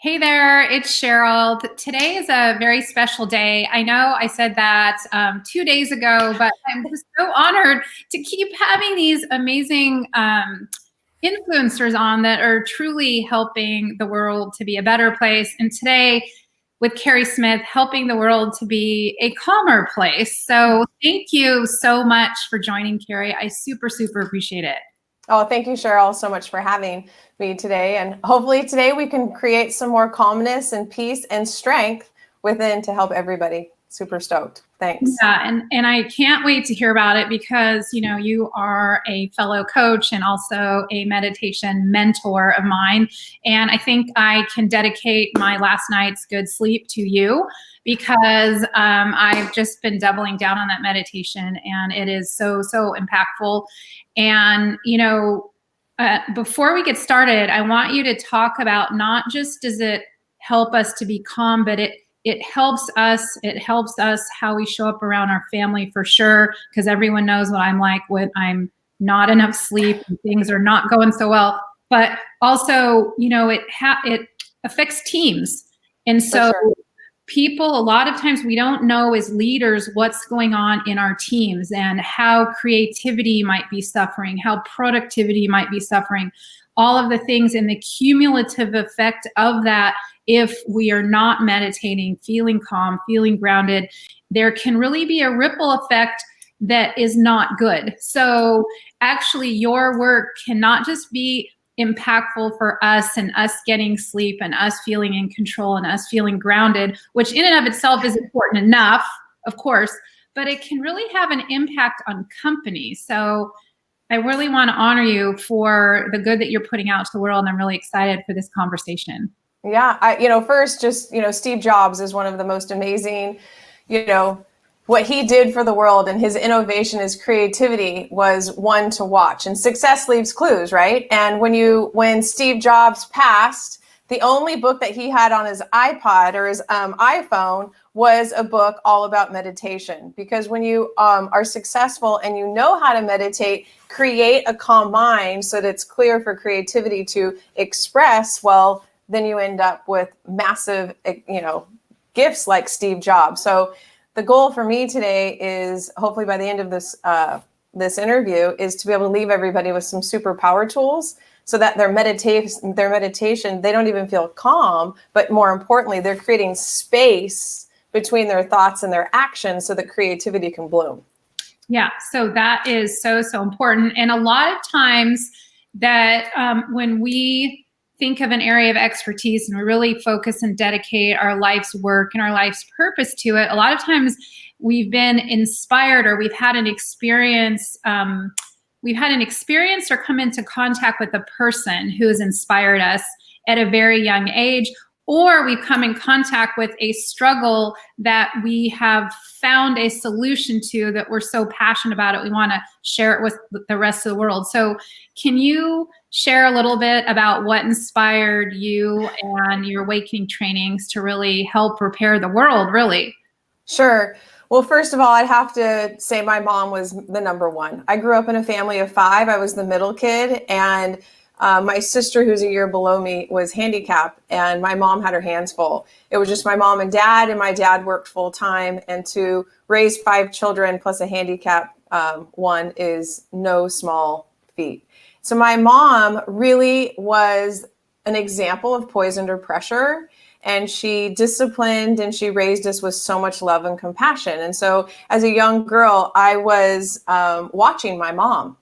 Hey there, it's Sheryl. Today is a very special day. I know I said that 2 days ago, but I'm just so honored to keep having these amazing influencers on that are truly helping the world to be a better place. And today, with Carrie Smith, helping the world to be a calmer place. So thank you so much for joining, Carrie. I super, super appreciate it. Oh, thank you, Sheryl, so much for having me today. And hopefully today we can create some more calmness and peace and strength within to help everybody. Super stoked. Thanks. Yeah, and I can't wait to hear about it because, you are a fellow coach and also a meditation mentor of mine. And I think I can dedicate my last night's good sleep to you because I've just been doubling down on that meditation and it is so, so impactful. And, before we get started, I want you to talk about not just does it help us to be calm, but it helps us how we show up around our family for sure, because everyone knows what I'm like when I'm not enough sleep and things are not going so well. But also, it affects teams. And so people, a lot of times we don't know as leaders what's going on in our teams and how creativity might be suffering, how productivity might be suffering, all of the things and the cumulative effect of that. If we are not meditating, feeling calm, feeling grounded, there can really be a ripple effect that is not good. So actually your work cannot just be impactful for us and us getting sleep and us feeling in control and us feeling grounded, which in and of itself is important enough, of course, but it can really have an impact on companies. So I really want to honor you for the good that you're putting out to the world. And I'm really excited for this conversation. Yeah, first, just, Steve Jobs is one of the most amazing, what he did for the world and his innovation, his creativity was one to watch. And success leaves clues, right? And when Steve Jobs passed, the only book that he had on his iPod or his iPhone was a book all about meditation. Because when you are successful and you know how to meditate, create a calm mind so that it's clear for creativity to express, well, then you end up with massive, gifts like Steve Jobs. So the goal for me today is hopefully by the end of this interview is to be able to leave everybody with some superpower tools so that their meditation, they don't even feel calm, but more importantly, they're creating space between their thoughts and their actions so that creativity can bloom. Yeah, so that is so, so important. And a lot of times that when we think of an area of expertise and we really focus and dedicate our life's work and our life's purpose to it, a lot of times we've been inspired or we've had an experience or come into contact with a person who has inspired us at a very young age, or we've come in contact with a struggle that we have found a solution to that we're so passionate about it. We want to share it with the rest of the world. So can you share a little bit about what inspired you and your awakening trainings to really help repair the world, really? Sure. Well, first of all, I'd have to say my mom was the number one. I grew up in a family of 5. I was the middle kid, and my sister, who's a year below me, was handicapped, and my mom had her hands full. It was just my mom and my dad worked full time, and to raise 5 children plus a handicap one is no small feat. So my mom really was an example of poise under pressure, and she disciplined and she raised us with so much love and compassion. And so as a young girl, I was watching my mom.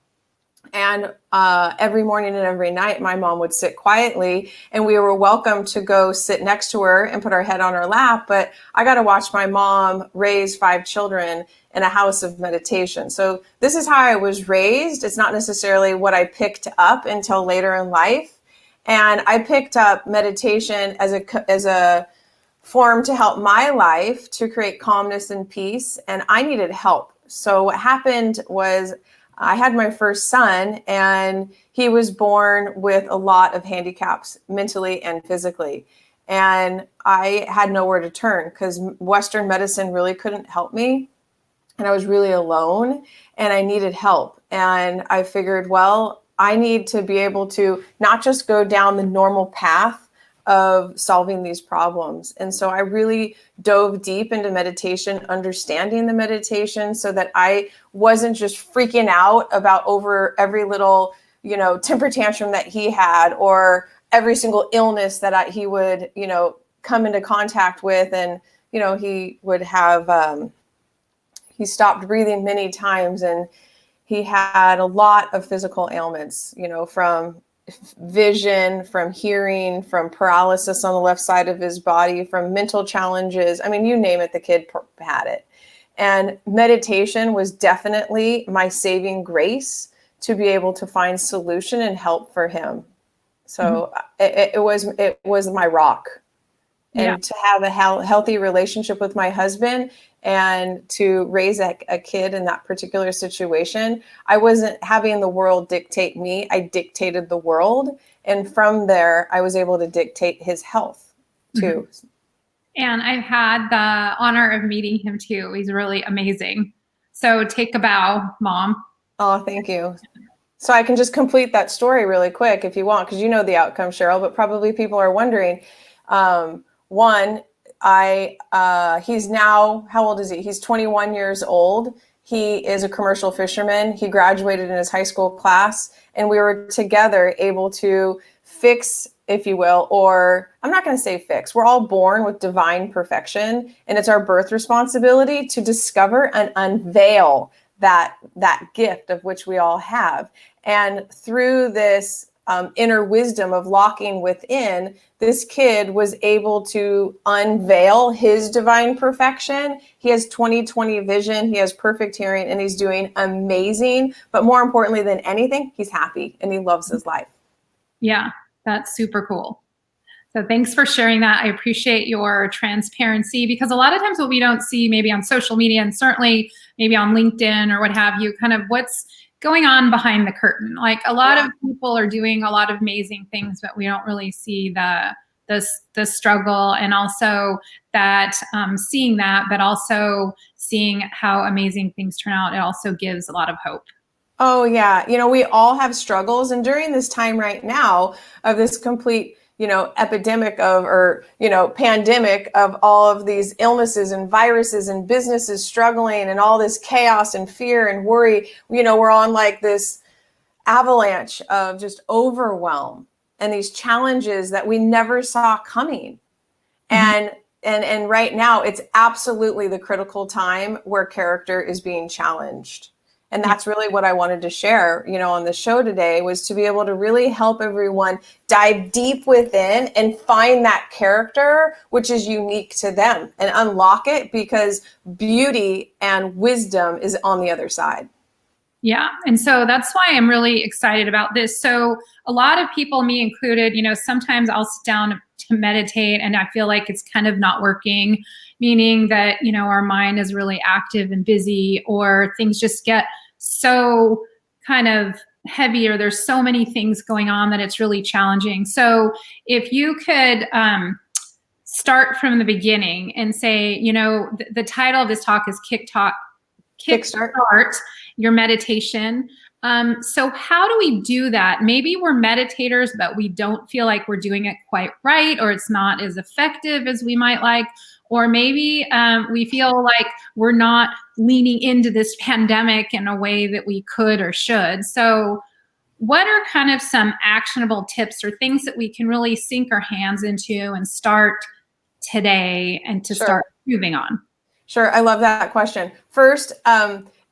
And every morning and every night, my mom would sit quietly, and we were welcome to go sit next to her and put our head on her lap. But I got to watch my mom raise 5 children in a house of meditation. So this is how I was raised. It's not necessarily what I picked up until later in life. And I picked up meditation as a form to help my life to create calmness and peace. And I needed help. So what happened was I had my first son, and he was born with a lot of handicaps mentally and physically. And I had nowhere to turn because Western medicine really couldn't help me. And I was really alone and I needed help. And I figured, well, I need to be able to not just go down the normal path of solving these problems. And so I really dove deep into meditation, understanding the meditation, so that I wasn't just freaking out about over every little, temper tantrum that he had, or every single illness that he would, come into contact with. And, he would have, he stopped breathing many times, and he had a lot of physical ailments, from vision, from hearing, from paralysis on the left side of his body, from mental challenges. I mean, you name it, the kid had it. And meditation was definitely my saving grace to be able to find solution and help for him. So it was my rock. And to have a healthy relationship with my husband, and to raise a kid in that particular situation, I wasn't having the world dictate me. I dictated the world. And from there, I was able to dictate his health too. And I've had the honor of meeting him too. He's really amazing. So take a bow, Mom. Oh, thank you. So I can just complete that story really quick if you want, because you know the outcome, Sheryl, but probably people are wondering. One, he's now, how old is he? He's 21 years old. He is a commercial fisherman. He graduated in his high school class, and we were together able to fix, if you will, or I'm not going to say fix. We're all born with divine perfection, and it's our birth responsibility to discover and unveil that gift of which we all have. And through this inner wisdom of locking within, this kid was able to unveil his divine perfection. He has 20/20 vision. He has perfect hearing, and he's doing amazing. But more importantly than anything, he's happy and he loves his life. Yeah, that's super cool. So thanks for sharing that. I appreciate your transparency, because a lot of times what we don't see maybe on social media, and certainly maybe on LinkedIn or what have you, kind of what's going on behind the curtain. Like a lot of people are doing a lot of amazing things, but we don't really see the struggle, and also that seeing that, but also seeing how amazing things turn out. It also gives a lot of hope. Oh yeah. We all have struggles. And during this time right now of this complete epidemic pandemic of all of these illnesses and viruses and businesses struggling and all this chaos and fear and worry, we're on like this avalanche of just overwhelm and these challenges that we never saw coming. And right now it's absolutely the critical time where character is being challenged. And that's really what I wanted to share, on the show today, was to be able to really help everyone dive deep within and find that character, which is unique to them, and unlock it, because beauty and wisdom is on the other side. Yeah. And so that's why I'm really excited about this. So a lot of people, me included, sometimes I'll sit down to meditate and I feel like it's kind of not working, meaning that, our mind is really active and busy, or things just get so kind of heavy, or there's so many things going on that it's really challenging. So if you could start from the beginning and say, the title of this talk is Kickstart Your Meditation. So how do we do that? Maybe we're meditators, but we don't feel like we're doing it quite right, or it's not as effective as we might like. Or maybe we feel like we're not leaning into this pandemic in a way that we could or should. So what are kind of some actionable tips or things that we can really sink our hands into and start today and to start moving on? Sure. I love that question. First,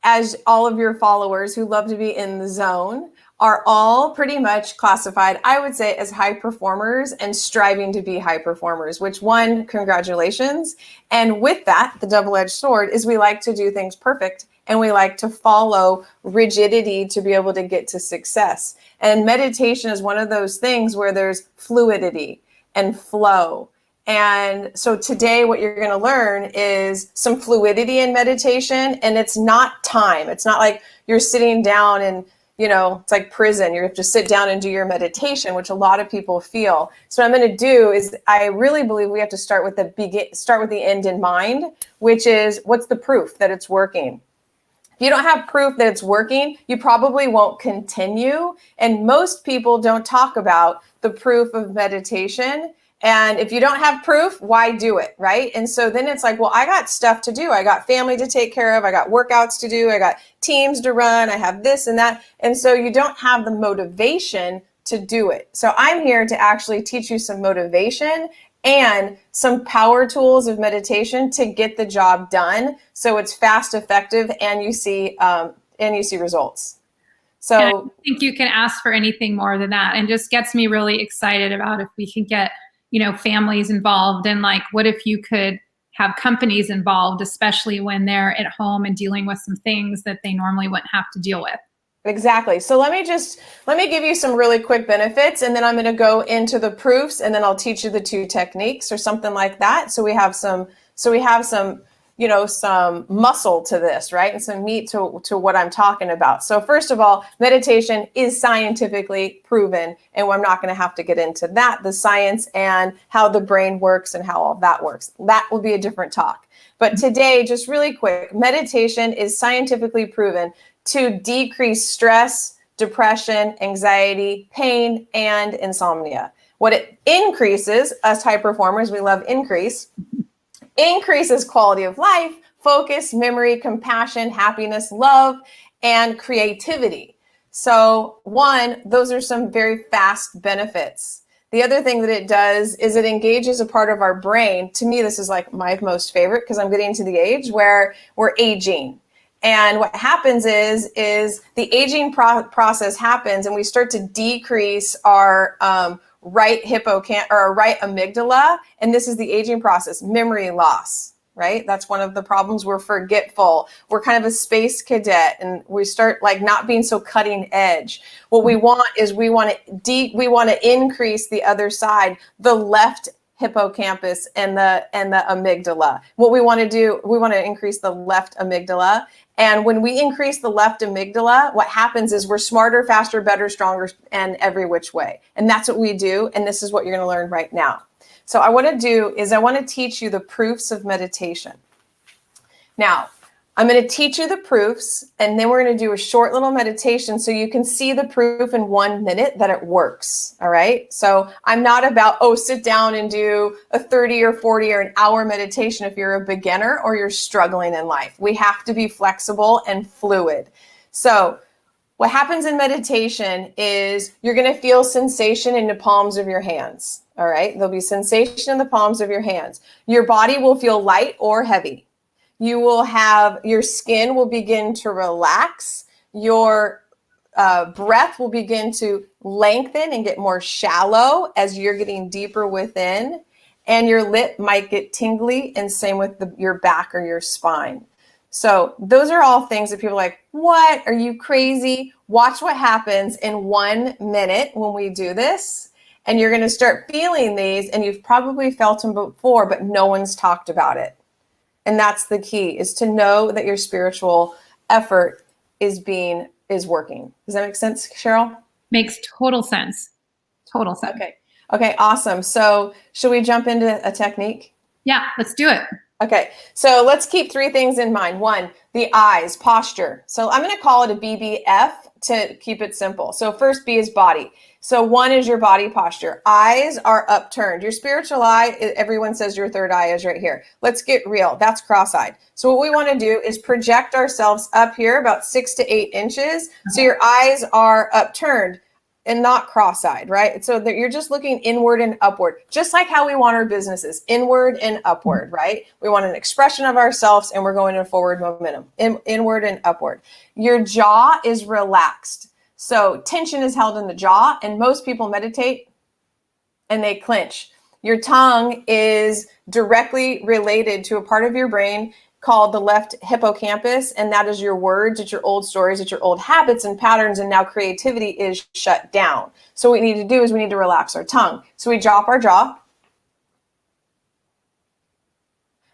as all of your followers who love to be in the zone are all pretty much classified, I would say, as high performers and striving to be high performers, which, one, congratulations. And with that, the double-edged sword is we like to do things perfect, and we like to follow rigidity to be able to get to success. And meditation is one of those things where there's fluidity and flow. And so today what you're going to learn is some fluidity in meditation, and it's not time. It's not like you're sitting down and it's like prison. You have to sit down and do your meditation, which a lot of people feel. So what I'm going to do is, I really believe we have to start with the end in mind, which is, what's the proof that it's working? If you don't have proof that it's working, you probably won't continue. And most people don't talk about the proof of meditation And if you don't have proof, why do it, right? And so then it's like, well, I got stuff to do. I got family to take care of. I got workouts to do. I got teams to run. I have this and that. And so you don't have the motivation to do it. So I'm here to actually teach you some motivation and some power tools of meditation to get the job done. So it's fast, effective, and you see results. So I don't think you can ask for anything more than that, and just gets me really excited about if we can get, families involved, and like, what if you could have companies involved, especially when they're at home and dealing with some things that they normally wouldn't have to deal with. Exactly. So let me give you some really quick benefits, and then I'm going to go into the proofs, and then I'll teach you the 2 techniques or something like that. So we have some some muscle to this, right? And some meat to what I'm talking about. So first of all, meditation is scientifically proven, and I'm not going to have to get into that, the science and how the brain works and how all that works. That will be a different talk. But today, just really quick, meditation is scientifically proven to decrease stress, depression, anxiety, pain, and insomnia. What it increases, us high performers, we love increases quality of life, focus, memory, compassion, happiness, love, and creativity. So those are some very fast benefits. The other thing that it does is it engages a part of our brain. To me, this is like my most favorite because I'm getting to the age where we're aging. And what happens is the aging process happens, and we start to decrease our right hippocampus or right amygdala. And this is the aging process, memory loss, right? That's one of the problems. We're forgetful. We're kind of a space cadet, and we start like not being so cutting edge. What we want is we want to increase the other side, the left hippocampus and the amygdala. What we want to do, we want to increase the left amygdala. And when we increase the left amygdala, what happens is we're smarter, faster, better, stronger, and every which way. And that's what we do. And this is what you're going to learn right now. So I want to teach you the proofs of meditation. Now, I'm going to teach you the proofs, and then we're going to do a short little meditation so you can see the proof in 1 minute that it works. All right. So I'm not about, sit down and do a 30 or 40 or an hour meditation if you're a beginner or you're struggling in life. We have to be flexible and fluid. So what happens in meditation is you're going to feel sensation in the palms of your hands. All right. There'll be sensation in the palms of your hands. Your body will feel light or heavy. Your skin will begin to relax. Your breath will begin to lengthen and get more shallow as you're getting deeper within. And your lip might get tingly, and same with your back or your spine. So those are all things that people are like, what? Are you crazy? Watch what happens in 1 minute when we do this. And you're going to start feeling these, and you've probably felt them before, but no one's talked about it. And that's the key, is to know that your spiritual effort is working. Does that make sense, Sheryl? Makes total sense. Total sense. Okay, awesome. So should we jump into a technique? Yeah, let's do it. Okay, so let's keep 3 things in mind. 1, the eyes, posture. So I'm going to call it a BBF to keep it simple. So first B is body. So 1 is your body posture. Eyes are upturned. Your spiritual eye, everyone says your third eye is right here. Let's get real. That's cross-eyed. So what we want to do is project ourselves up here about 6 to 8 inches. So your eyes are upturned and not cross-eyed, right? So that you're just looking inward and upward, just like how we want our businesses, inward and upward, right? We want an expression of ourselves, and we're going in forward momentum, inward and upward. Your jaw is relaxed. So tension is held in the jaw, and most people meditate and they clench. Your tongue is directly related to a part of your brain called the left hippocampus, and that is your words, it's your old stories, it's your old habits and patterns, and now creativity is shut down. So what we need to do is we need to relax our tongue. So we drop our jaw,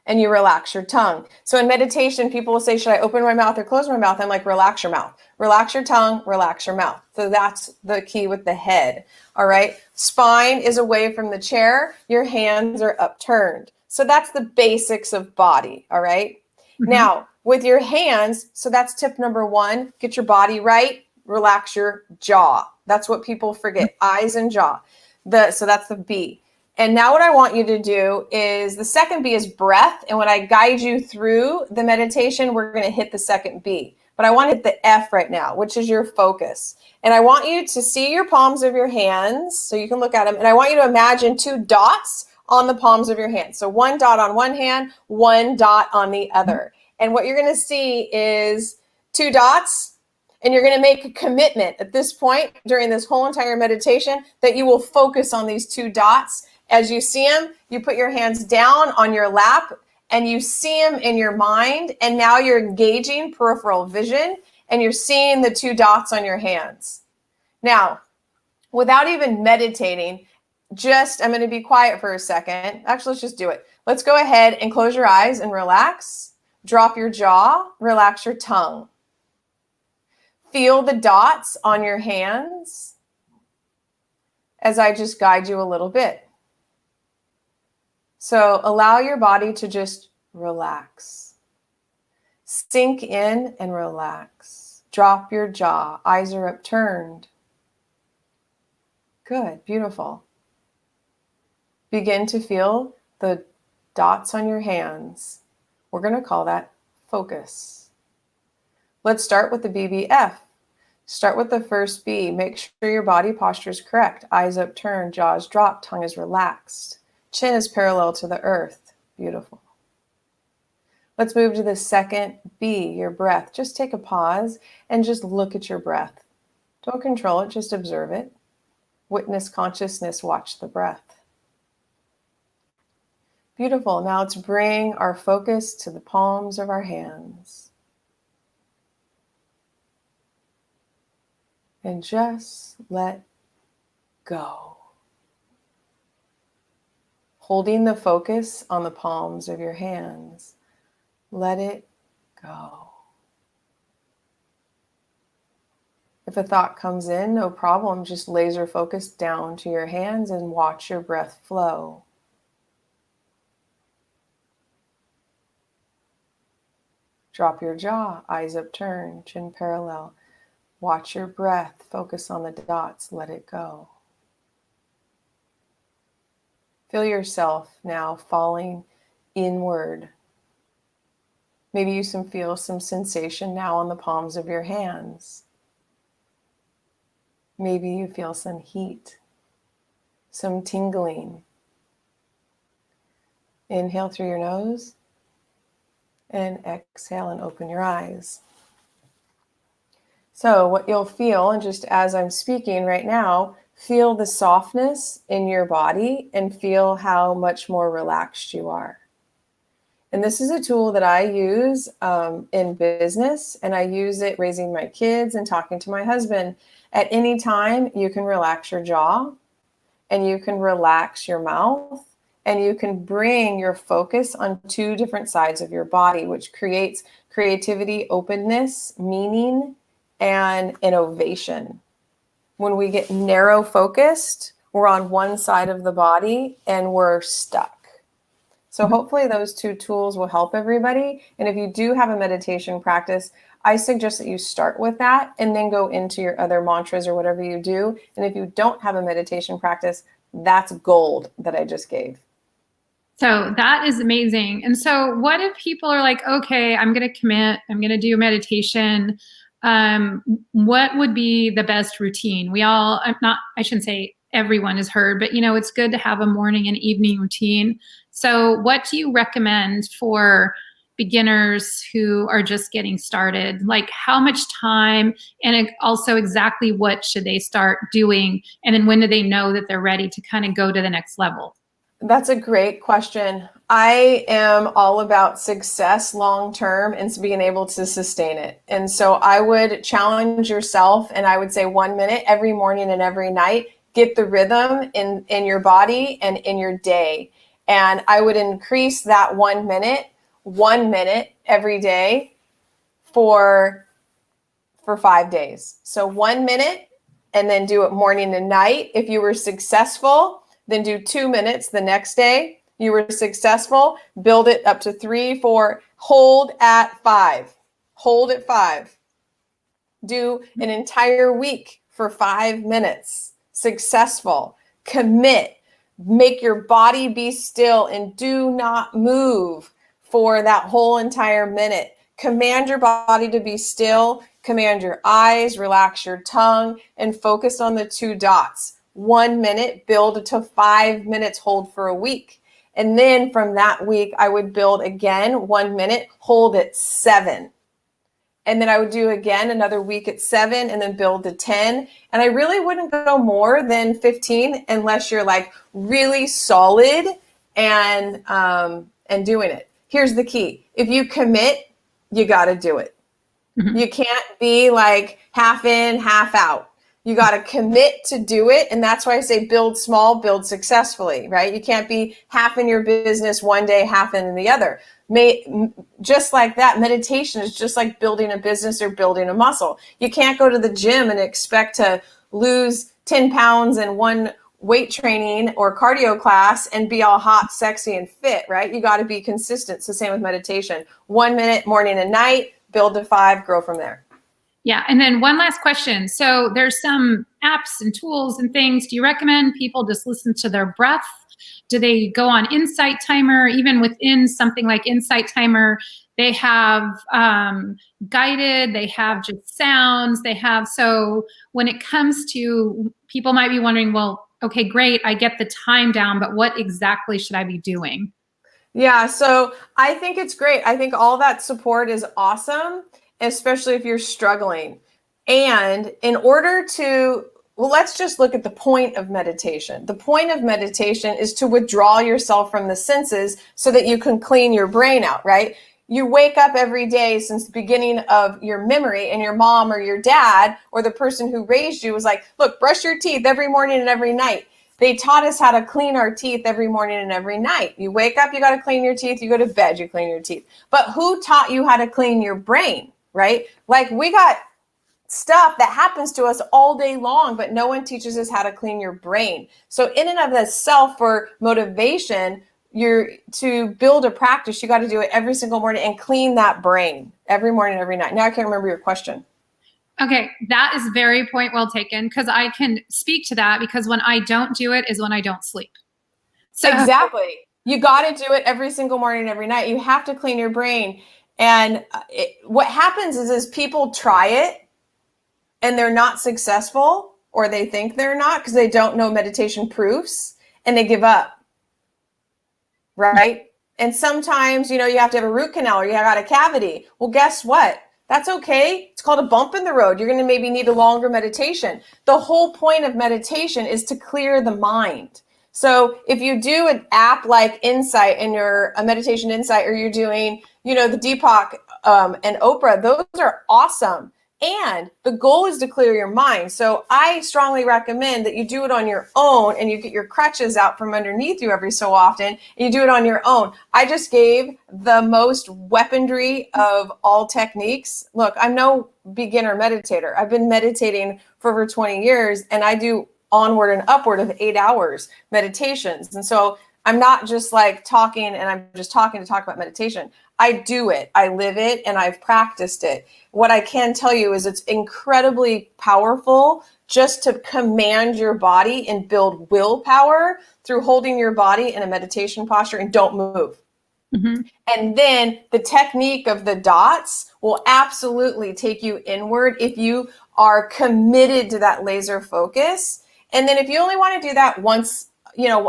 and you relax your tongue. So in meditation, people will say, should I open my mouth or close my mouth? I'm like, relax your mouth. Relax your tongue, relax your mouth. So that's the key with the head. All right. Spine is away from the chair. Your hands are upturned. So that's the basics of body. All right. Mm-hmm. Now with your hands, so that's tip number 1, get your body right, relax your jaw. That's what people forget, eyes and jaw. So that's the B. And now what I want you to do is, the second B is breath. And when I guide you through the meditation, we're going to hit the second B. But I want to hit the F right now, which is your focus. And I want you to see your palms of your hands so you can look at them. And I want you to imagine 2 dots on the palms of your hands. So 1 dot on one hand, 1 dot on the other. And what you're going to see is 2 dots. And you're going to make a commitment at this point during this whole entire meditation that you will focus on these 2 dots. As you see them, you put your hands down on your lap and you see them in your mind. And now you're engaging peripheral vision and you're seeing the 2 dots on your hands. Now, without even meditating, I'm going to be quiet for a second. Actually, let's just do it. Let's go ahead and close your eyes and relax. Drop your jaw, relax your tongue. Feel the dots on your hands as I just guide you a little bit. So allow your body to just relax. Sink in and relax. Drop your jaw. Eyes are upturned. Good, beautiful. Begin to feel the dots on your hands. We're going to call that focus. Let's start with the BBF. Start with the first B. Make sure your body posture is correct. Eyes upturned, jaws dropped, tongue is relaxed. Chin is parallel to the earth. Beautiful. Let's move to the second B, your breath. Just take a pause and just look at your breath. Don't control it, just observe it. Witness consciousness, watch the breath. Beautiful. Now let's bring our focus to the palms of our hands. And just let go. Holding the focus on the palms of your hands, let it go. If a thought comes in, no problem, just laser focus down to your hands and watch your breath flow. Drop your jaw, eyes upturned, chin parallel. Watch your breath, focus on the dots, let it go. Feel yourself now falling inward. Maybe you feel some sensation now on the palms of your hands. Maybe you feel some heat, some tingling. Inhale through your nose and exhale and open your eyes. So what you'll feel, and just as I'm speaking right now, feel the softness in your body and feel how much more relaxed you are. And this is a tool that I use in business, and I use it raising my kids and talking to my husband. At any time, you can relax your jaw and you can relax your mouth and you can bring your focus on 2 different sides of your body, which creates creativity, openness, meaning, and innovation. When we get narrow focused, we're on one side of the body and we're stuck. So hopefully those 2 tools will help everybody. And if you do have a meditation practice, I suggest that you start with that and then go into your other mantras or whatever you do. And if you don't have a meditation practice, that's gold that I just gave. So that is amazing. And so what if people are like, okay, I'm going to commit, I'm going to do meditation. What would be the best routine? I shouldn't say everyone is heard, but it's good to have a morning and evening routine. So what do you recommend for beginners who are just getting started? Like how much time, and also exactly what should they start doing? And then when do they know that they're ready to kind of go to the next level? That's a great question. I am all about success long-term and being able to sustain it. And so I would challenge yourself, and I would say 1 minute every morning and every night. Get the rhythm in your body and in your day. And I would increase that 1 minute every day for 5 days. So 1 minute and then do it morning and night. If you were successful, then do 2 minutes the next day. You were successful, build it up to 3, 4, hold at 5. Hold at 5. Do an entire week for 5 minutes. Successful. Commit. Make your body be still and do not move for that whole entire minute. Command your body to be still, command your eyes, relax your tongue, and focus on the 2 dots. 1 minute, build to 5 minutes, hold for a week. And then from that week, I would build again 1 minute, hold at 7. And then I would do again another week at 7 and then build to 10. And I really wouldn't go more than 15 unless you're like really solid and doing it. Here's the key. If you commit, you got to do it. Mm-hmm. You can't be like half in, half out. You got to commit to do it. And that's why I say build small, build successfully, right? You can't be half in your business one day, half in the other. Just like that, meditation is just like building a business or building a muscle. You can't go to the gym and expect to lose 10 pounds in one weight training or cardio class and be all hot, sexy, and fit, right? You got to be consistent. It's the same with meditation. 1 minute, morning and night, build to 5, grow from there. Yeah. And then one last question. So there's some apps and tools and things. Do you recommend people just listen to their breath? Do they go on Insight Timer? Even within something like Insight Timer, they have guided, they have just sounds, they have, so when it comes to, people might be wondering, well, okay, great, I get the time down, but what exactly should I be doing? Yeah, so I think it's great. I think all that support is awesome, especially if you're struggling. And in order to, well, let's just look at the point of meditation. The point of meditation is to withdraw yourself from the senses so that you can clean your brain out, right? You wake up every day since the beginning of your memory, and your mom or your dad or the person who raised you was like, look, brush your teeth every morning and every night. They taught us how to clean our teeth every morning and every night. You wake up, you got to clean your teeth. You go to bed, you clean your teeth. But who taught you how to clean your brain, right? Like, we got stuff that happens to us all day long, but no one teaches us how to clean your brain. So in and of itself, for motivation, you're to build a practice, you got to do it every single morning and clean that brain every morning, every night. Now I can't remember your question. Okay, that is very point well taken, because I can speak to that, because when I don't do it is when I don't sleep. So exactly. You got to do it every single morning, every night. You have to clean your brain. And what happens is people try it and they're not successful, or they think they're not because they don't know meditation proofs, and they give up. Right? And sometimes, you have to have a root canal, or you got a cavity. Well, guess what? That's okay. It's called a bump in the road. You're going to maybe need a longer meditation. The whole point of meditation is to clear the mind. So if you do an app like Insight and you're a meditation Insight, or you're doing, the Deepak and Oprah, those are awesome. And the goal is to clear your mind. So I strongly recommend that you do it on your own, and you get your crutches out from underneath you every so often, and you do it on your own. I just gave the most weaponry of all techniques. Look, I'm no beginner meditator. I've been meditating for over 20 years, and I do onward and upward of 8 hours meditations. And so I'm not just like talking and I'm just talking to talk about meditation. I do it, I live it, and I've practiced it. What I can tell you is it's incredibly powerful just to command your body and build willpower through holding your body in a meditation posture and don't move. Mm-hmm. And then the technique of the dots will absolutely take you inward if you are committed to that laser focus. And then if you only want to do that once,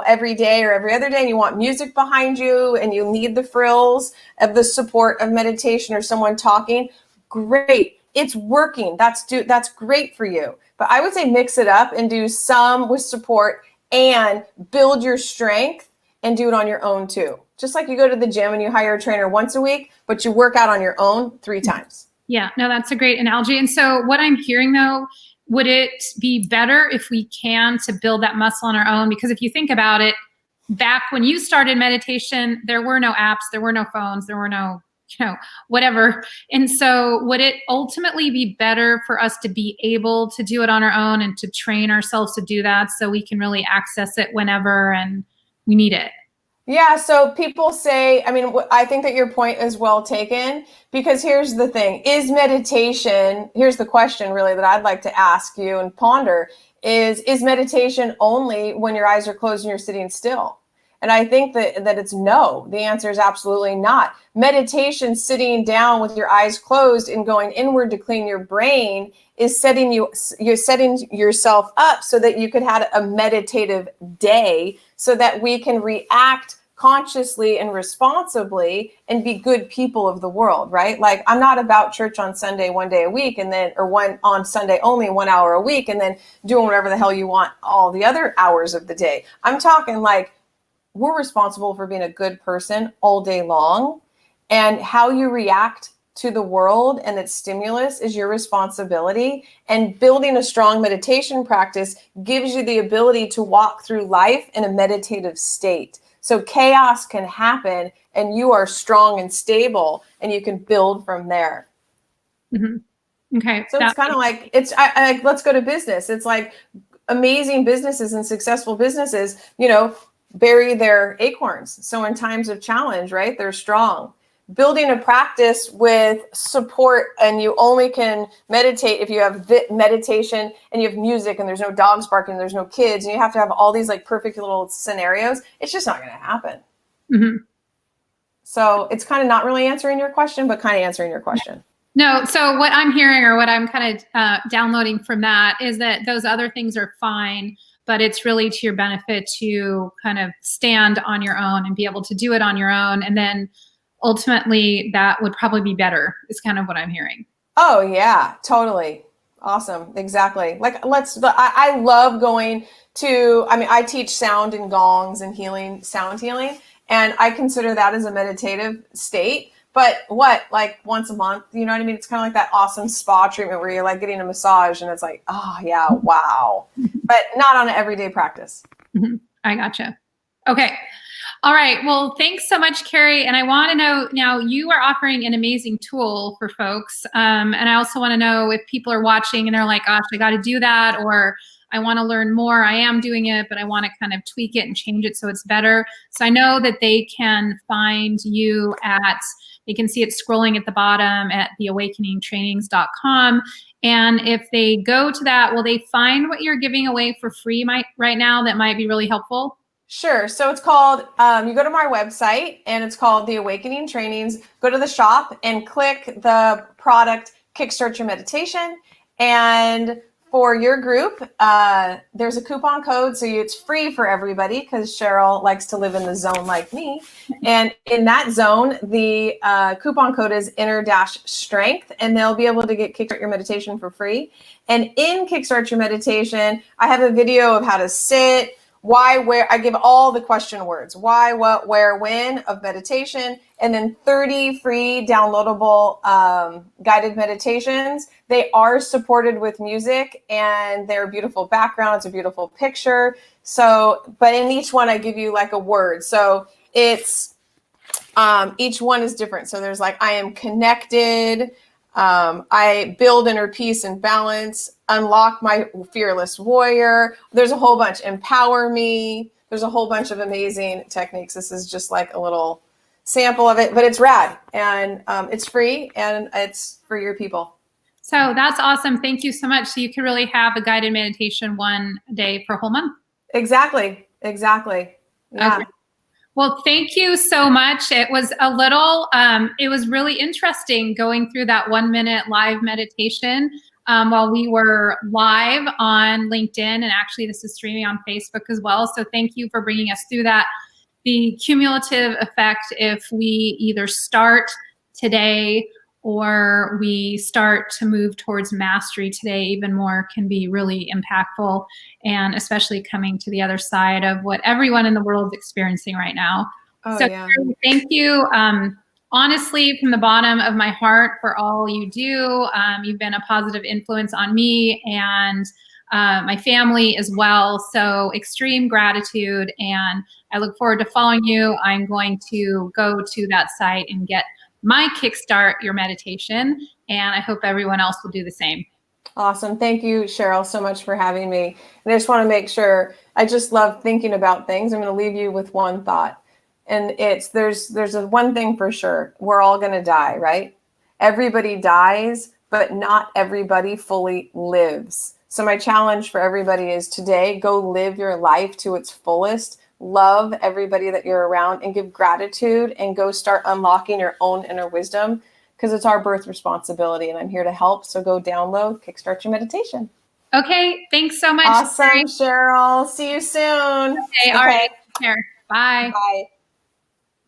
every day or every other day, and you want music behind you and you need the frills of the support of meditation or someone talking, great. It's working. That's great for you. But I would say mix it up and do some with support and build your strength and do it on your own too. Just like you go to the gym and you hire a trainer once a week, but you work out on your own 3 times. Yeah, no, that's a great analogy. And so what I'm hearing though, would it be better if we can to build that muscle on our own? Because if you think about it, back when you started meditation, there were no apps, there were no phones, there were no, whatever. And so would it ultimately be better for us to be able to do it on our own and to train ourselves to do that so we can really access it whenever and we need it? Yeah, so people say, I mean, I think that your point is well taken, because here's the thing, is meditation, here's the question really that I'd like to ask you and ponder is meditation only when your eyes are closed and you're sitting still? And I think that it's no. The answer is absolutely not. Meditation, sitting down with your eyes closed and going inward to clean your brain, is you're setting yourself up so that you could have a meditative day, so that we can react consciously and responsibly and be good people of the world, right? Like, I'm not about church on Sunday one day a week, and then, or one on Sunday only 1 hour a week, and then doing whatever the hell you want all the other hours of the day. I'm talking like, we're responsible for being a good person all day long, and how you react to the world and its stimulus is your responsibility. And building a strong meditation practice gives you the ability to walk through life in a meditative state. So chaos can happen and you are strong and stable, and you can build from there. Mm-hmm. Okay. So it's kind of like, let's go to business. It's like amazing businesses and successful businesses, bury their acorns. So in times of challenge, right, they're strong. Building a practice with support, and you only can meditate if you have meditation and you have music and there's no dogs barking, there's no kids, and you have to have all these like perfect little scenarios. It's just not going to happen. Mm-hmm. So it's kind of not really answering your question, but kind of answering your question. No. So what I'm hearing, or what I'm kind of downloading from that, is that those other things are fine, but it's really to your benefit to kind of stand on your own and be able to do it on your own. And then ultimately that would probably be better, is kind of what I'm hearing. Oh yeah, totally. Awesome. Exactly. Like, I love going to, I teach sound and gongs and sound healing, and I consider that as a meditative state. But like once a month, you know what I mean? It's kind of like that awesome spa treatment where you're like getting a massage and it's like, oh yeah, wow. But not on an everyday practice. Mm-hmm. I gotcha. Okay. All right. Well, thanks so much, Kerry. And I want to know, now you are offering an amazing tool for folks. And I also want to know if people are watching and they're like, gosh, I got to do that, or I want to learn more. I am doing it, but I want to kind of tweak it and change it so it's better. So I know that they can find you they can see it scrolling at the bottom at theawakeningtrainings.com. And if they go to that, will they find what you're giving away for free right now that might be really helpful? Sure. So it's called, you go to my website and it's called The Awakening Trainings. Go to the shop and click the product, Kickstart Your Meditation. And for your group, there's a coupon code. So it's free for everybody, because Sheryl likes to live in the zone like me. And in that zone, the coupon code is inner-strength, and they'll be able to get Kickstart Your Meditation for free. And in Kickstart Your Meditation, I have a video of how to sit, why, where. I give all the question words: why, what, where, when of meditation, and then 30 free downloadable guided meditations. They are supported with music, and they're beautiful background. It's a beautiful picture. So, but in each one, I give you like a word. So it's, each one is different. So there's like, I am connected. I build inner peace and balance, unlock my fearless warrior. There's a whole bunch. Empower me. There's a whole bunch of amazing techniques. This is just like a little sample of it, but it's rad, and it's free, and it's for your people. So that's awesome. Thank you so much. So you can really have a guided meditation one day for a whole month. Exactly. Yeah. Okay. Well, thank you so much. It was it was really interesting going through that 1 minute live meditation while we were live on LinkedIn. And actually this is streaming on Facebook as well. So thank you for bringing us through that. The cumulative effect, if we either start today or we start to move towards mastery today even more, can be really impactful, and especially coming to the other side of what everyone in the world is experiencing right now. Oh, so yeah. Thank you, honestly, from the bottom of my heart, for all you do. You've been a positive influence on me and my family as well. So extreme gratitude, and I look forward to following you. I'm going to go to that site and get my Kickstart Your Meditation, and I hope everyone else will do the same. Awesome. Thank you, Sheryl, so much for having me. And I just want to make sure, I just love thinking about things. I'm going to leave you with one thought. And there's a one thing for sure. We're all going to die, right? Everybody dies, but not everybody fully lives. So my challenge for everybody is today, go live your life to its fullest. Love everybody that you're around and give gratitude and go start unlocking your own inner wisdom, because it's our birth responsibility and I'm here to help. So go download, kickstart your meditation. Okay. Thanks so much. Awesome, Sheryl. See you soon. Okay. All right. Take care. Bye. Bye.